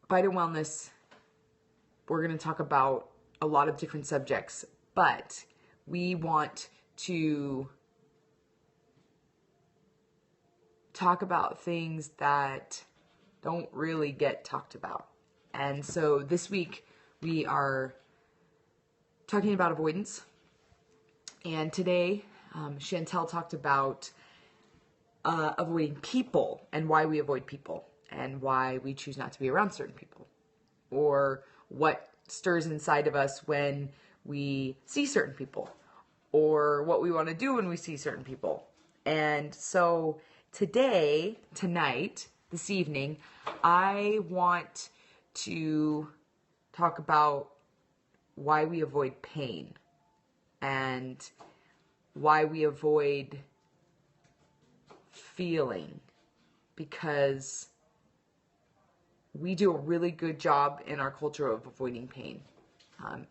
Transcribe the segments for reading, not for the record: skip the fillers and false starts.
Bite and Wellness, we're going to talk about a lot of different subjects, but we want to talk about things that don't really get talked about. And so this week we are talking about avoidance. And today, Chantel talked about avoiding people and why we avoid people and why we choose not to be around certain people, or what stirs inside of us when we see certain people, or what we want to do when we see certain people. And so tonight, this evening, I want to talk about why we avoid pain and why we avoid feeling, because we do a really good job in our culture of avoiding pain.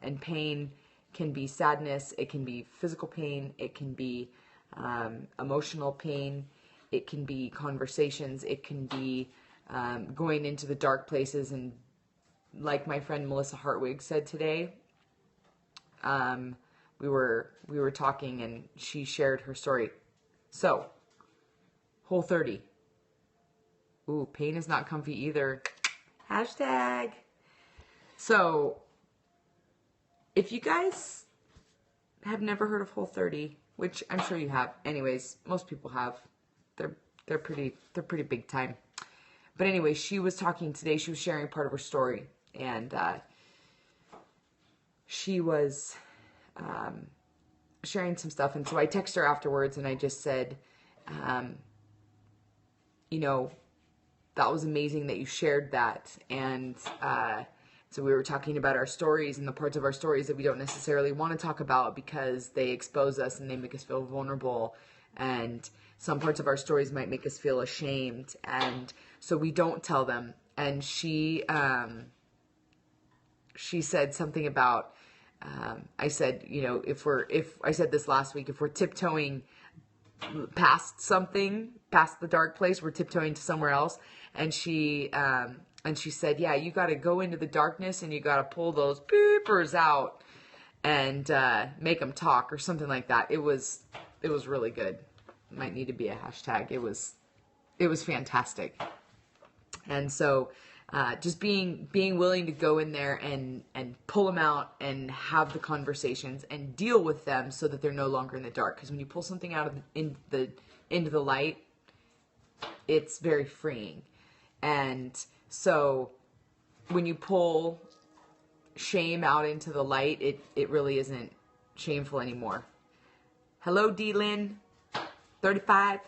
And pain can be sadness, it can be physical pain, it can be emotional pain, it can be conversations, it can be going into the dark places. And like my friend Melissa Hartwig said today, we were talking and she shared her story. So, Whole30. Ooh, pain is not comfy either. Hashtag. So, if you guys have never heard of Whole30, which I'm sure you have. Anyways, most people have. They're pretty big time. But anyway, she was talking today. She was sharing part of her story, and she was sharing some stuff. And so I texted her afterwards, and I just said, that was amazing that you shared that. And so we were talking about our stories and the parts of our stories that we don't necessarily want to talk about because they expose us and they make us feel vulnerable. And some parts of our stories might make us feel ashamed. And so we don't tell them. And she said something about, I said, I said this last week, if we're tiptoeing past something, past the dark place, we're tiptoeing to somewhere else. And she said, yeah, you got to go into the darkness and you got to pull those beepers out and make them talk, or something like that. It was really good. Might need to be a hashtag. It was fantastic. And so just being willing to go in there and pull them out and have the conversations and deal with them so that they're no longer in the dark. Because when you pull something out of into the light, it's very freeing. And so when you pull shame out into the light, it really isn't shameful anymore. Hello, D-Lynn, 35.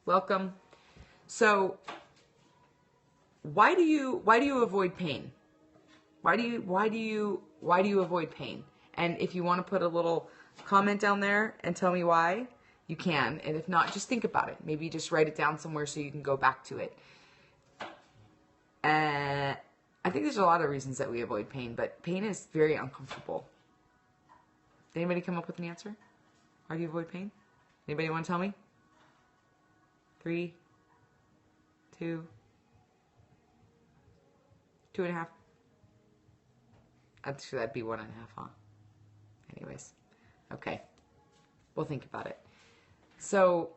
Welcome. So why do you avoid pain? Why do you avoid pain? And if you want to put a little comment down there and tell me why, you can. And if not, just think about it. Maybe just write it down somewhere so you can go back to it. I think there's a lot of reasons that we avoid pain, but pain is very uncomfortable. Did anybody come up with an answer? Why do you avoid pain? Anybody want to tell me? 3, 2, 2.5. Actually, that'd be 1.5, huh? Anyways, okay. We'll think about it. So,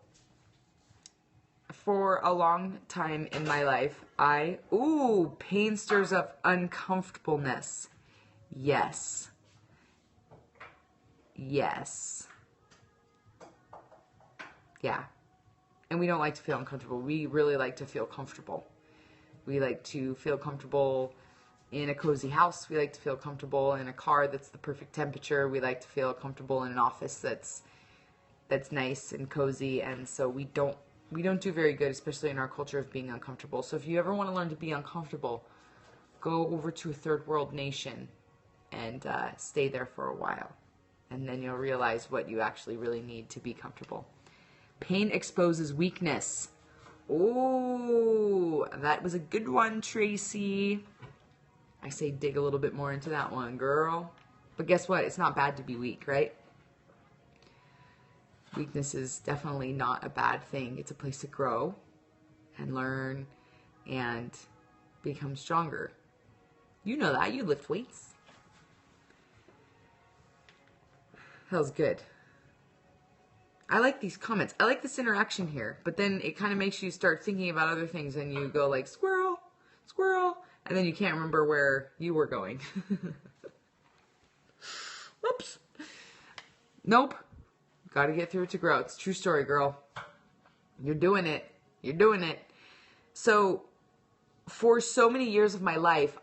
for a long time in my life, pain stirs up uncomfortableness. Yes. Yes. Yeah. And we don't like to feel uncomfortable. We really like to feel comfortable. We like to feel comfortable in a cozy house. We like to feel comfortable in a car that's the perfect temperature. We like to feel comfortable in an office that's nice and cozy. And so we don't do very good, especially in our culture, of being uncomfortable. So if you ever want to learn to be uncomfortable, go over to a third world nation and stay there for a while. And then you'll realize what you actually really need to be comfortable. Pain exposes weakness. Oh, that was a good one, Tracy. I say dig a little bit more into that one, girl. But guess what? It's not bad to be weak, right? Weakness is definitely not a bad thing. It's a place to grow and learn and become stronger. You know that. You lift weights. That was good. I like these comments. I like this interaction here, but then it kind of makes you start thinking about other things and you go like, squirrel, squirrel, and then you can't remember where you were going. Whoops. Nope. Got to get through it to grow. It's a true story, girl. You're doing it. You're doing it. So for so many years of my life,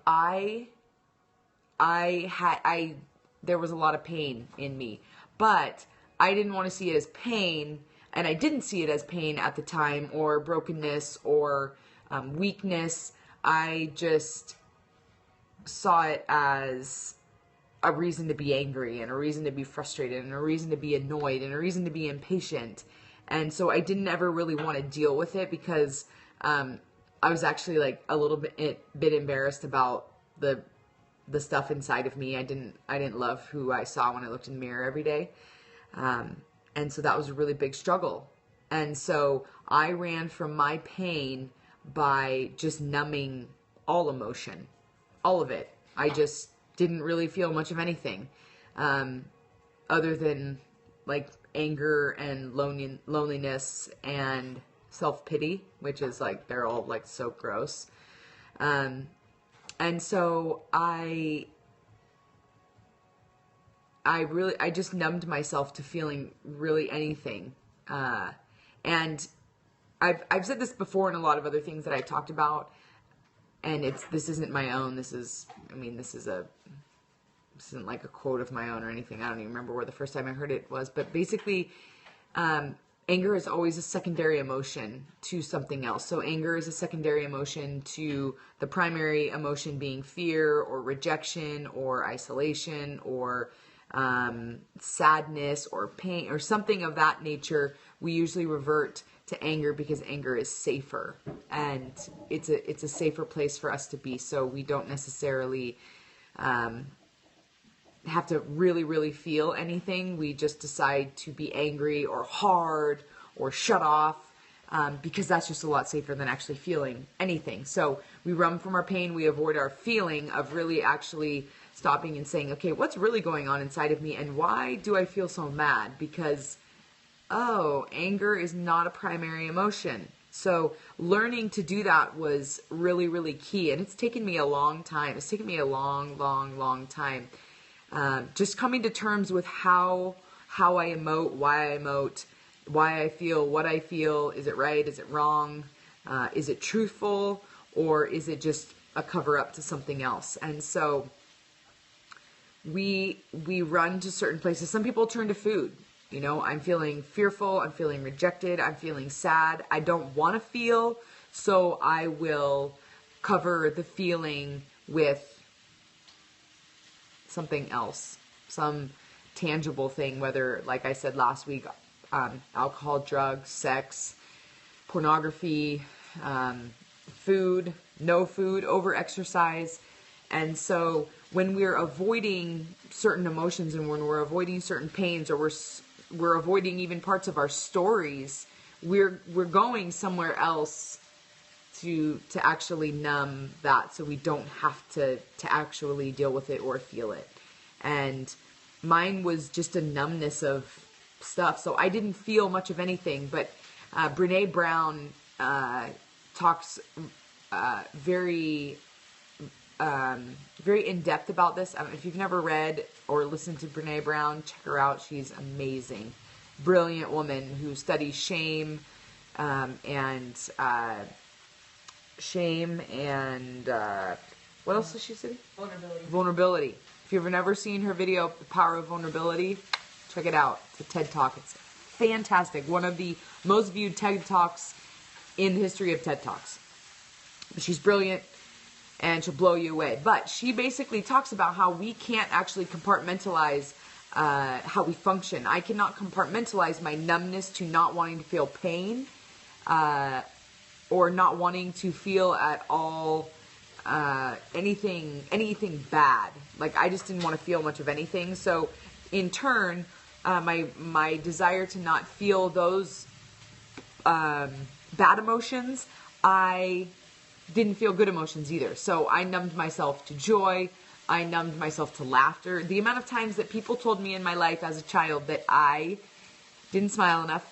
there was a lot of pain in me, but I didn't want to see it as pain, and I didn't see it as pain at the time, or brokenness, or weakness. I just saw it as a reason to be angry, and a reason to be frustrated, and a reason to be annoyed, and a reason to be impatient. And so I didn't ever really want to deal with it because I was actually like a little bit embarrassed about the stuff inside of me. I didn't love who I saw when I looked in the mirror every day. And so that was a really big struggle. And so I ran from my pain by just numbing all emotion, all of it. I just didn't really feel much of anything, other than like anger and loneliness and self-pity, which is like, they're all like so gross. And so I just numbed myself to feeling really anything. And I've said this before in a lot of other things that I've talked about, and this isn't my own. This isn't like a quote of my own or anything. I don't even remember where the first time I heard it was, but basically, anger is always a secondary emotion to something else. So anger is a secondary emotion to the primary emotion being fear or rejection or isolation or sadness or pain or something of that nature. We usually revert to anger because anger is safer, and it's a safer place for us to be. So we don't necessarily have to really feel anything. We just decide to be angry or hard or shut off, because that's just a lot safer than actually feeling anything. So we run from our pain. We avoid our feeling of really actually stopping and saying, okay, what's really going on inside of me, and why do I feel so mad? Because, oh, anger is not a primary emotion. So learning to do that was really key, and it's taken me a long time. It's taken me a long time. Just coming to terms with how I emote, why I feel what I feel. Is it right? Is it wrong? Is it truthful? Or is it just a cover up to something else? And so we run to certain places. Some people turn to food. You know, I'm feeling fearful. I'm feeling rejected. I'm feeling sad. I don't want to feel, so I will cover the feeling with something else, some tangible thing, whether, like I said last week, alcohol, drugs, sex, pornography, food, no food, over-exercise. And so when we're avoiding certain emotions and when we're avoiding certain pains, or we're avoiding even parts of our stories, we're going somewhere else to actually numb that, so we don't have to actually deal with it or feel it. And mine was just a numbness of stuff, so I didn't feel much of anything. But Brene Brown talks very in depth about this. If you've never read or listened to Brene Brown, check her out. She's amazing, brilliant woman who studies shame and what else does she say? Vulnerability. If you've never seen her video, The Power of Vulnerability, check it out. It's a TED Talk. It's fantastic. One of the most viewed TED Talks in the history of TED Talks. She's brilliant, and she'll blow you away. But she basically talks about how we can't actually compartmentalize how we function. I cannot compartmentalize my numbness to not wanting to feel pain, or not wanting to feel at all anything bad. Like, I just didn't want to feel much of anything. So in turn, my desire to not feel those bad emotions, I didn't feel good emotions either. So I numbed myself to joy. I numbed myself to laughter. The amount of times that people told me in my life as a child that I didn't smile enough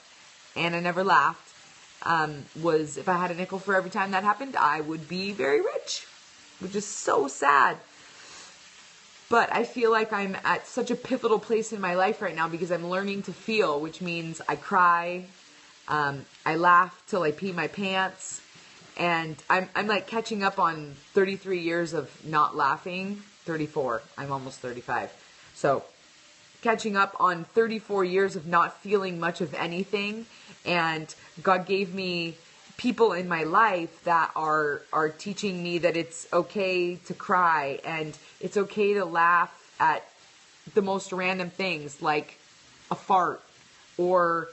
and I never laughed, was if I had a nickel for every time that happened, I would be very rich, which is so sad. But I feel like I'm at such a pivotal place in my life right now because I'm learning to feel, which means I cry, I laugh till I pee my pants, and I'm like catching up on 33 years of not laughing. 34. I'm almost 35. So catching up on 34 years of not feeling much of anything, and God gave me people in my life that are teaching me that it's okay to cry and it's okay to laugh at the most random things like a fart or